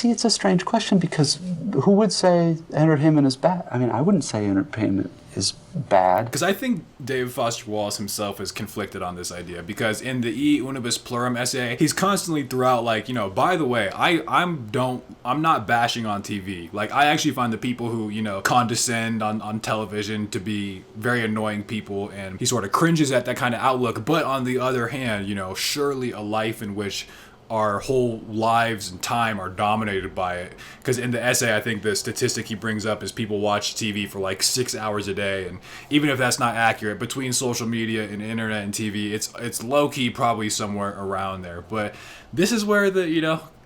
see, it's a strange question, because who would say entertainment is bad? I mean, I wouldn't say entertainment is bad. Because I think David Foster Wallace himself is conflicted on this idea, because in the E Unibus Plurum essay, he's constantly throughout like, by the way, I'm not bashing on TV. Like, I actually find the people who, condescend on television to be very annoying people, and he sort of cringes at that kind of outlook. But on the other hand, surely a life in which our whole lives and time are dominated by it. Because in the essay, I think the statistic he brings up is people watch TV for like 6 hours a day, and even if that's not accurate, between social media and internet and TV, it's low-key probably somewhere around there. But this is where the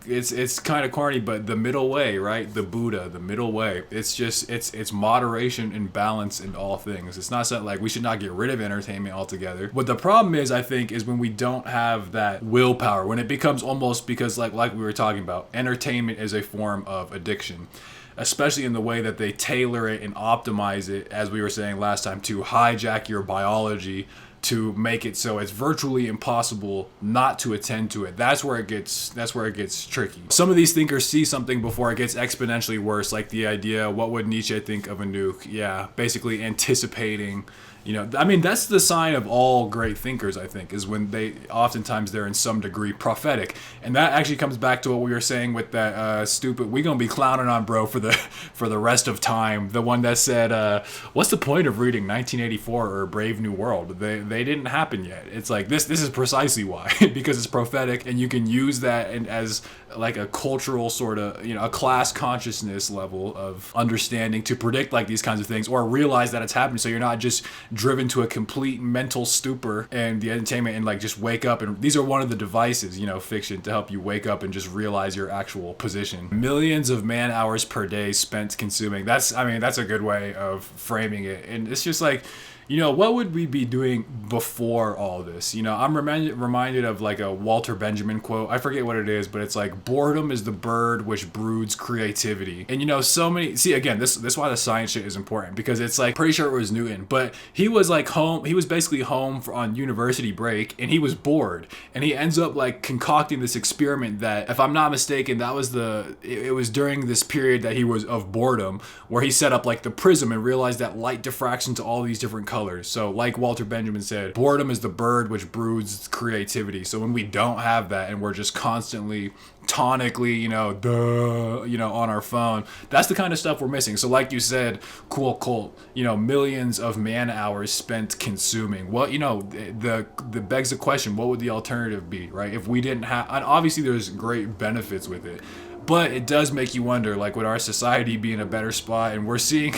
it's kind of corny, but the middle way, right? The Buddha, the middle way. It's just it's moderation and balance in all things. It's not something like we should not get rid of entertainment altogether. What the problem is, I think, is when we don't have that willpower, when it becomes almost, because like we were talking about, entertainment is a form of addiction, especially in the way that they tailor it and optimize it, as we were saying last time, to hijack your biology, to make it so it's virtually impossible not to attend to it. That's where it gets tricky. Some of these thinkers see something before it gets exponentially worse, like the idea, what would Nietzsche think of a nuke? Yeah, basically anticipating. That's the sign of all great thinkers, I think, is when they're in some degree prophetic. And that actually comes back to what we were saying with that stupid, we gonna be clowning on bro for the rest of time. The one that said, what's the point of reading 1984 or Brave New World? They didn't happen yet. It's like, this is precisely why, because it's prophetic, and you can use that as like a cultural sort of, a class consciousness level of understanding to predict like these kinds of things, or realize that it's happening, so you're not just driven to a complete mental stupor and the entertainment and like just wake up. And these are one of the devices, fiction, to help you wake up and just realize your actual position. Millions of man hours per day spent consuming. That's a good way of framing it. And it's just like, what would we be doing before all this? I'm reminded of like a Walter Benjamin quote. I forget what it is, but it's like, boredom is the bird which broods creativity. And so many, see, again, this is why the science shit is important, because it's like, pretty sure it was Newton, but he was like home, he was basically home on university break, and he was bored, and he ends up like concocting this experiment that, if I'm not mistaken, it was during this period that he was of boredom, where he set up like the prism and realized that light diffraction to all these different colors. So like Walter Benjamin said, boredom is the bird which broods creativity. So when we don't have that, and we're just constantly tonically, on our phone, that's the kind of stuff we're missing. So like you said, cool cult, millions of man hours spent consuming. Well, the begs the question, what would the alternative be, right? If we didn't have, and obviously there's great benefits with it, but it does make you wonder, like, would our society be in a better spot? And we're seeing,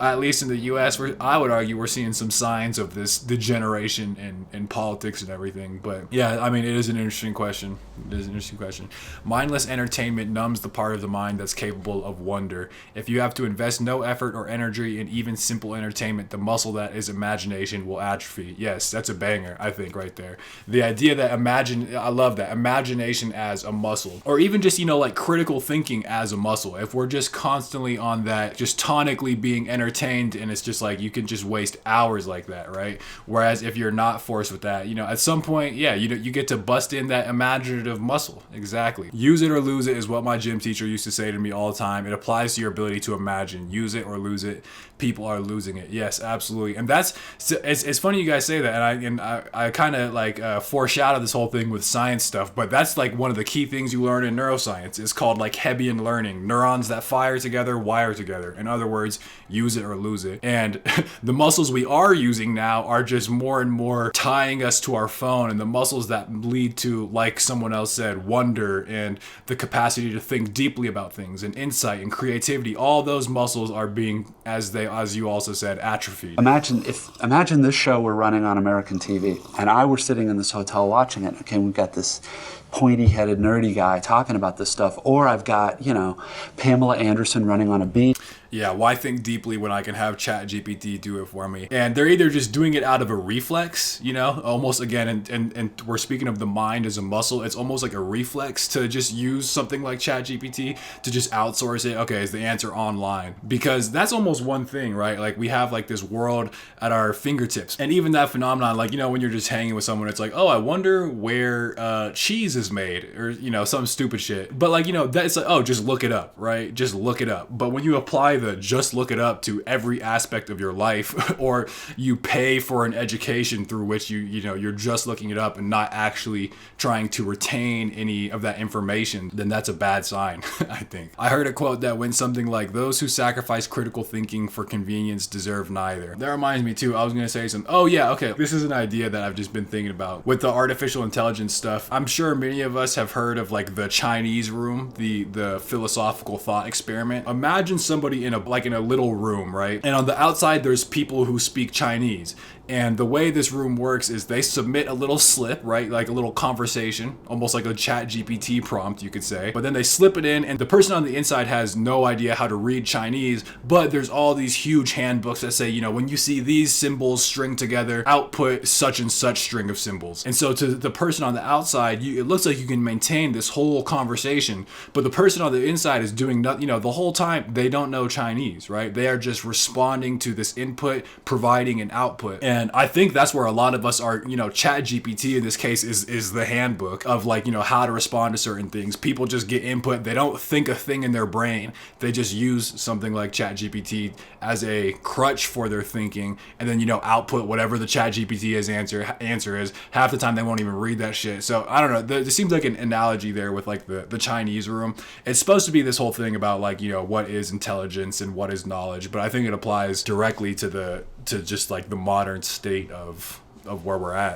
at least in the U.S., I would argue we're seeing some signs of this degeneration in politics and everything. But yeah, it is an interesting question. Mindless entertainment numbs the part of the mind that's capable of wonder. If you have to invest no effort or energy in even simple entertainment, the muscle that is imagination will atrophy. Yes, that's a banger, I think, right there. The idea that I love that. Imagination as a muscle. Or even just, like critical thinking as a muscle. If we're just constantly on that, just tonically being entertained, and it's just like, you can just waste hours like that, right? Whereas if you're not forced with that, at some point, yeah, you get to bust in that imaginative muscle. Exactly. Use it or lose it is what my gym teacher used to say to me all the time. It applies to your ability to imagine. Use it or lose it. People are losing it. Yes, absolutely. And it's funny you guys say that, and I kind of like foreshadow this whole thing with science stuff, but that's like one of the key things you learn in neuroscience. It's called like Hebbian learning. Neurons that fire together wire together. In other words, use it or lose it. And the muscles we are using now are just more and more tying us to our phone, and the muscles that lead to, like someone else said, wonder and the capacity to think deeply about things and insight and creativity, all those muscles are being, as you also said, atrophied. Imagine this show were running on American TV, and I were sitting in this hotel watching it. Okay, we've got this pointy-headed, nerdy guy talking about this stuff, or I've got, Pamela Anderson running on a beach. Yeah, why think deeply when I can have ChatGPT do it for me. And they're either just doing it out of a reflex, you know, almost again, and we're speaking of the mind as a muscle. It's almost like a reflex to just use something like ChatGPT to just outsource it. Okay, is the answer online? Because that's almost one thing, right? Like we have like this world at our fingertips, and even that phenomenon, like, you know, when you're just hanging with someone, it's like, oh, I wonder where cheese is made, or, you know, some stupid shit. But like, you know, that's like, oh, just look it up, right? Just look it up. But when you apply the just look it up to every aspect of your life, or you pay for an education through which you know, you're just looking it up and not actually trying to retain any of that information, then that's a bad sign. I think I heard a quote that went something like, those who sacrifice critical thinking for convenience deserve neither. That reminds me too, I was gonna say something. Oh yeah, okay, this is an idea that I've just been thinking about with the artificial intelligence stuff. I'm sure many of us have heard of like the Chinese room, the philosophical thought experiment. Imagine somebody in a little room, right? And on the outside there's people who speak Chinese. And the way this room works is they submit a little slip, right? Like a little conversation, almost like a ChatGPT prompt, you could say. But then they slip it in, and the person on the inside has no idea how to read Chinese, but there's all these huge handbooks that say, you know, when you see these symbols string together, output such and such string of symbols. And so to the person on the outside, it looks like you can maintain this whole conversation, but the person on the inside is doing nothing, you know, the whole time they don't know Chinese, right? They are just responding to this input, providing an output. And I think that's where a lot of us are, you know, ChatGPT in this case is the handbook of, like, you know, how to respond to certain things. People just get input. They don't think a thing in their brain. They just use something like ChatGPT as a crutch for their thinking, and then, you know, output whatever the ChatGPT answer is. Half the time they won't even read that shit. So I don't know. There seems like an analogy there with like the Chinese room. It's supposed to be this whole thing about, like, you know, what is intelligence and what is knowledge, but I think it applies directly to just like the modern state of where we're at.